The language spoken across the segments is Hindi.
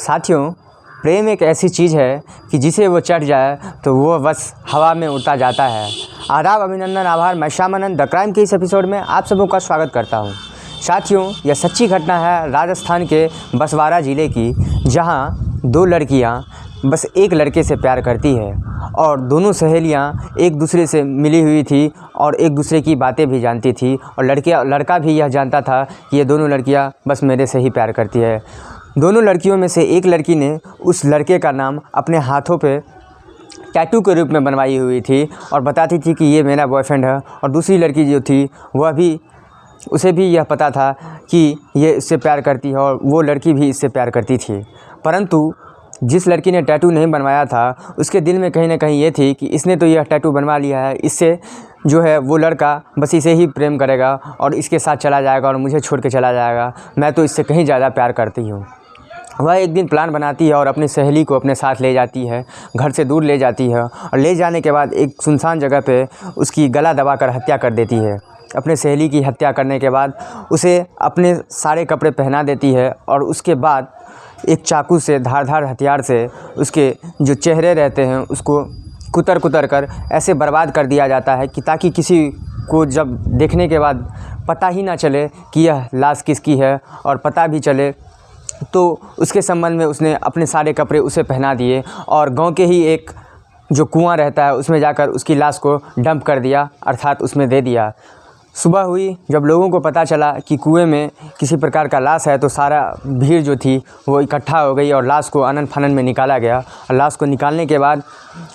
साथियों, प्रेम एक ऐसी चीज़ है कि जिसे वो चढ़ जाए तो वो बस हवा में उड़ता जाता है। आदाब, अभिनंदन, आभार। मैं श्यामानंद द क्राइम के इस एपिसोड में आप सबों का स्वागत करता हूं। साथियों, यह सच्ची घटना है राजस्थान के बसवाड़ा ज़िले की, जहां दो लड़कियां बस एक लड़के से प्यार करती है और दोनों सहेलियां एक दूसरे से मिली हुई थी और एक दूसरे की बातें भी जानती थी और लड़का भी यह जानता था कि ये दोनों लड़कियां बस मेरे से ही प्यार करती है। दोनों लड़कियों में से एक लड़की ने उस लड़के का नाम अपने हाथों पे टैटू के रूप में बनवाई हुई थी और बताती थी कि ये मेरा बॉयफ्रेंड है, और दूसरी लड़की जो थी उसे भी यह पता था कि ये इससे प्यार करती है और वो लड़की भी इससे प्यार करती थी। परंतु जिस लड़की ने टैटू नहीं बनवाया था, उसके दिल में कहीं ना कहीं ये थी कि इसने तो यह टैटू बनवा लिया है, इससे जो है वो लड़का बस इसे ही प्रेम करेगा और इसके साथ चला जाएगा और मुझे छोड़ के चला जाएगा। मैं तो इससे कहीं ज़्यादा प्यार करती हूँ। वह एक दिन प्लान बनाती है और अपनी सहेली को अपने साथ ले जाती है, घर से दूर ले जाती है और ले जाने के बाद एक सुनसान जगह पे उसकी गला दबाकर हत्या कर देती है। अपने सहेली की हत्या करने के बाद उसे अपने सारे कपड़े पहना देती है और उसके बाद एक चाकू से, धारदार हथियार से उसके जो चेहरे रहते हैं उसको कुतर कर ऐसे बर्बाद कर दिया जाता है कि ताकि किसी को जब देखने के बाद पता ही ना चले कि यह लाश किसकी है, और पता भी चले तो उसके संबंध में उसने अपने सारे कपड़े उसे पहना दिए और गांव के ही एक जो कुआं रहता है उसमें जाकर उसकी लाश को डंप कर दिया, अर्थात उसमें दे दिया। सुबह हुई, जब लोगों को पता चला कि कुएं में किसी प्रकार का लाश है तो सारा भीड़ जो थी वो इकट्ठा हो गई और लाश को आनन फानन में निकाला गया। और लाश को निकालने के बाद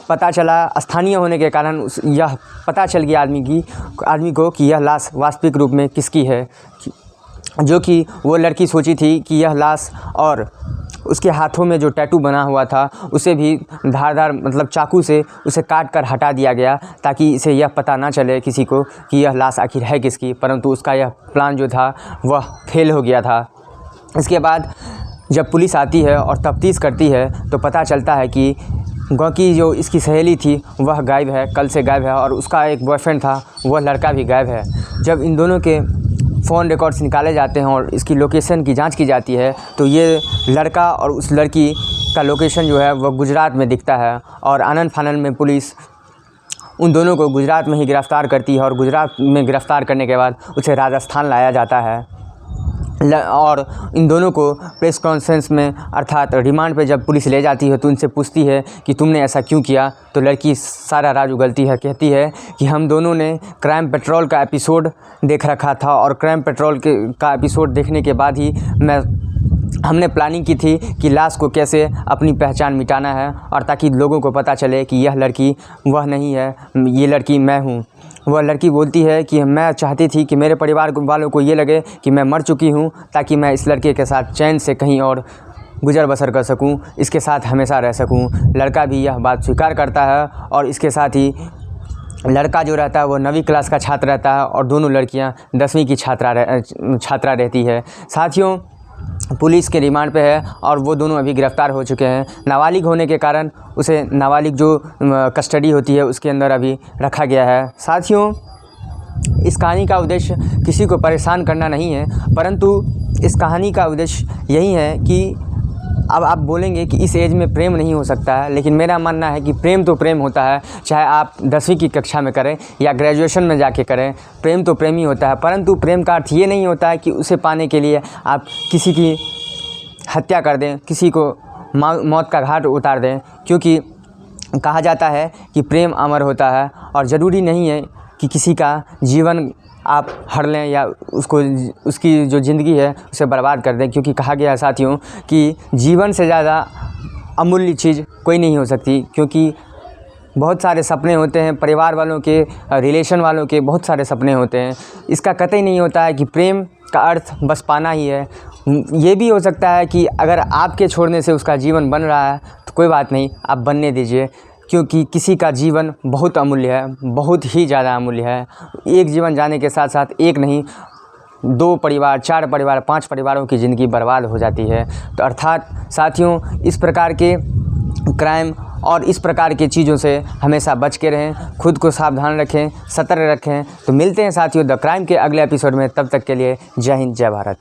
पता चला, स्थानीय होने के कारण यह पता चल गया आदमी को कि यह लाश वास्तविक रूप में किसकी है, जो कि वो लड़की सोची थी कि यह लाश और उसके हाथों में जो टैटू बना हुआ था उसे भी धारदार मतलब चाकू से उसे काट कर हटा दिया गया, ताकि इसे यह पता ना चले किसी को कि यह लाश आखिर है किसकी। परंतु उसका यह प्लान जो था वह फेल हो गया था। इसके बाद जब पुलिस आती है और तफ्तीश करती है तो पता चलता है कि गाँव की जो इसकी सहेली थी वह गायब है, कल से गायब है, और उसका एक बॉयफ्रेंड था वह लड़का भी गायब है। जब इन दोनों के फ़ोन रिकॉर्ड्स निकाले जाते हैं और इसकी लोकेशन की जांच की जाती है तो ये लड़का और उस लड़की का लोकेशन जो है वह गुजरात में दिखता है, और आनन फानन में पुलिस उन दोनों को गुजरात में ही गिरफ़्तार करती है और गुजरात में गिरफ़्तार करने के बाद उसे राजस्थान लाया जाता है। और इन दोनों को प्रेस कॉन्फ्रेंस में अर्थात रिमांड पे जब पुलिस ले जाती है तो उनसे पूछती है कि तुमने ऐसा क्यों किया, तो लड़की सारा राज उगलती है, कहती है कि हम दोनों ने क्राइम पेट्रोल का एपिसोड देख रखा था और क्राइम पेट्रोल का एपिसोड देखने के बाद ही हमने प्लानिंग की थी कि लाश को कैसे अपनी पहचान मिटाना है, और ताकि लोगों को पता चले कि यह लड़की वह नहीं है, ये लड़की मैं हूँ। वह लड़की बोलती है कि मैं चाहती थी कि मेरे परिवार वालों को ये लगे कि मैं मर चुकी हूँ, ताकि मैं इस लड़के के साथ चैन से कहीं और गुजर बसर कर सकूँ, इसके साथ हमेशा रह सकूँ। लड़का भी यह बात स्वीकार करता है और इसके साथ ही लड़का जो रहता है वो 9वीं क्लास का छात्र रहता है और दोनों लड़कियाँ 10वीं की छात्रा रहती है। साथियों, पुलिस के रिमांड पे है और वो दोनों अभी गिरफ़्तार हो चुके हैं। नाबालिग होने के कारण उसे नाबालिग जो कस्टडी होती है उसके अंदर अभी रखा गया है। साथियों, इस कहानी का उद्देश्य किसी को परेशान करना नहीं है, परंतु इस कहानी का उद्देश्य यही है कि अब आप बोलेंगे कि इस एज में प्रेम नहीं हो सकता है, लेकिन मेरा मानना है कि प्रेम तो प्रेम होता है, चाहे आप 10वीं की कक्षा में करें या ग्रेजुएशन में जाके करें, प्रेम तो प्रेम ही होता है। परंतु प्रेम का अर्थ ये नहीं होता है कि उसे पाने के लिए आप किसी की हत्या कर दें, किसी को मौत का घाट उतार दें, क्योंकि कहा जाता है कि प्रेम अमर होता है और ज़रूरी नहीं है कि किसी का जीवन आप हर लें या उसकी जो ज़िंदगी है उसे बर्बाद कर दें, क्योंकि कहा गया है साथियों कि जीवन से ज़्यादा अमूल्य चीज़ कोई नहीं हो सकती। क्योंकि बहुत सारे सपने होते हैं, परिवार वालों के, रिलेशन वालों के बहुत सारे सपने होते हैं। इसका कतई नहीं होता है कि प्रेम का अर्थ बस पाना ही है। ये भी हो सकता है कि अगर आपके छोड़ने से उसका जीवन बन रहा है तो कोई बात नहीं, आप बनने दीजिए, क्योंकि किसी का जीवन बहुत अमूल्य है, बहुत ही ज़्यादा अमूल्य है। एक जीवन जाने के साथ साथ एक नहीं, 2 परिवार, 4 परिवार, 5 परिवारों की ज़िंदगी बर्बाद हो जाती है। तो अर्थात साथियों, इस प्रकार के क्राइम और इस प्रकार की चीज़ों से हमेशा बच के रहें, खुद को सावधान रखें, सतर्क रखें। तो मिलते हैं साथियों द क्राइम के अगले एपिसोड में, तब तक के लिए जय हिंद, जय भारत।